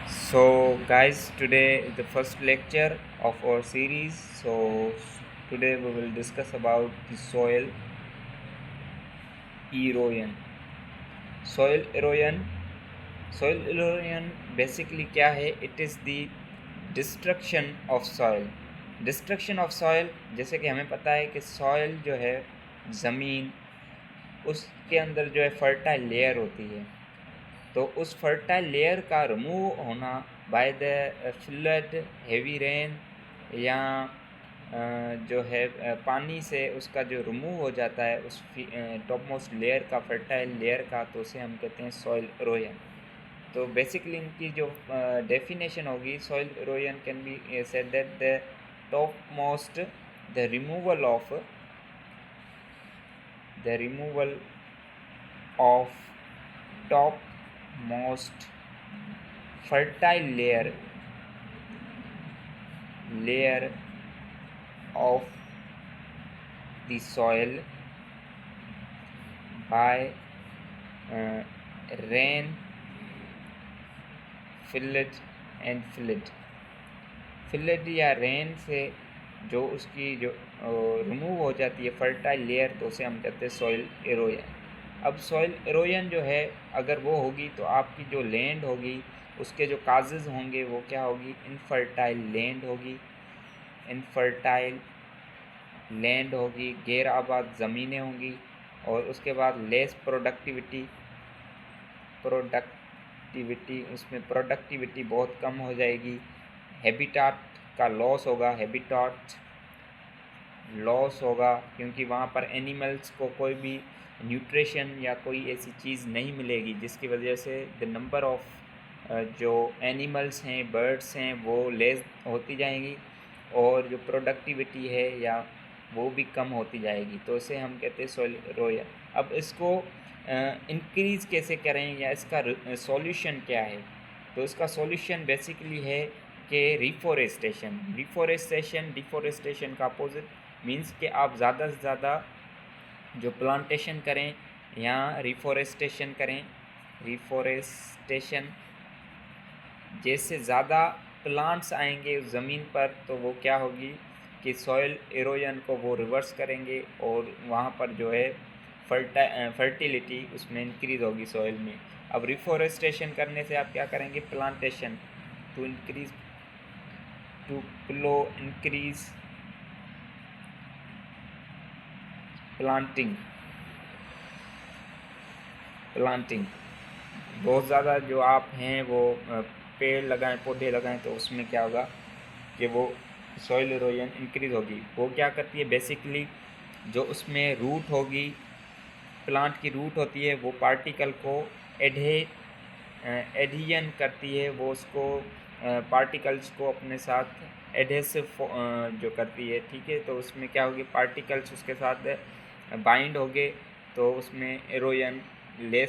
So, guys, today is the first lecture of our series. Today we will discuss about the soil erosion. Soil erosion. Soil erosion basically क्या है? It is the destruction of soil. Destruction of soil जैसे कि हमें पता है कि soil जो है ज़मीन उसके अंदर जो है फर्टाइल लेयर होती है, तो उस फर्टाइल लेयर का रिमूव होना by the flood, heavy rain या जो है पानी से उसका जो रिमूव हो जाता है उस टॉप मोस्ट लेयर का, फर्टाइल लेयर का, तो उसे हम कहते हैं सॉइल इरोजन। तो बेसिकली इनकी जो डेफिनेशन होगी, soil erosion can be said that the top most the removal of top most fertile layer of the soil by rain, flood या रेन से जो उसकी जो रिमूव हो जाती है फर्टाइल लेयर, तो उसे हम कहते हैं सॉइल इरोजन। अब सॉइल इरोजन जो है अगर वो होगी तो आपकी जो लैंड होगी उसके जो काजेज़ होंगे वो क्या होगी? इनफर्टाइल लैंड होगी, इनफर्टाइल लैंड होगी, गैर आबाद ज़मीनें होंगी, और उसके बाद लेस प्रोडक्टिविटी उसमें प्रोडक्टिविटी बहुत कम हो जाएगी, हैबिटाट का लॉस होगा क्योंकि वहाँ पर एनिमल्स को कोई भी न्यूट्रिशन या कोई ऐसी चीज़ नहीं मिलेगी, जिसकी वजह से द नंबर ऑफ जो एनिमल्स हैं, बर्ड्स हैं, वो लेस होती जाएंगी और जो प्रोडक्टिविटी है या वो भी कम होती जाएगी। तो इसे हम कहते हैं सॉइल इरोजन। अब इसको इंक्रीज़ कैसे करें या इसका सॉल्यूशन क्या है? तो इसका सॉल्यूशन बेसिकली है कि डिफॉरेस्टेशन का अपोजिट मीन्स कि आप ज़्यादा से ज़्यादा जो प्लांटेशन करें या रिफॉरेस्टेशन करें। रिफॉरेस्टेशन जैसे ज़्यादा प्लांट्स आएंगे उस ज़मीन पर तो वो क्या होगी कि सॉइल इरोजन को वो रिवर्स करेंगे और वहाँ पर जो है फर्टिलिटी उसमें इंक्रीज़ होगी सॉइल में। अब रिफॉरेस्टेशन करने से आप क्या करेंगे? प्लांटेशन टू इंक्रीज़ प्लांटिंग बहुत ज़्यादा जो आप हैं वो पेड़ लगाएं, पौधे लगाएं, तो उसमें क्या होगा कि वो सॉइल इरोजन इंक्रीज़ होगी। वो क्या करती है बेसिकली, जो उसमें रूट होगी, प्लांट की रूट होती है, वो पार्टिकल को एडहियन करती है, वो उसको पार्टिकल्स को अपने साथ एडहेसिव जो करती है, ठीक है। तो उसमें क्या होगी, पार्टिकल्स उसके साथ बाइंड होंगे, तो उसमें इरोजन लेस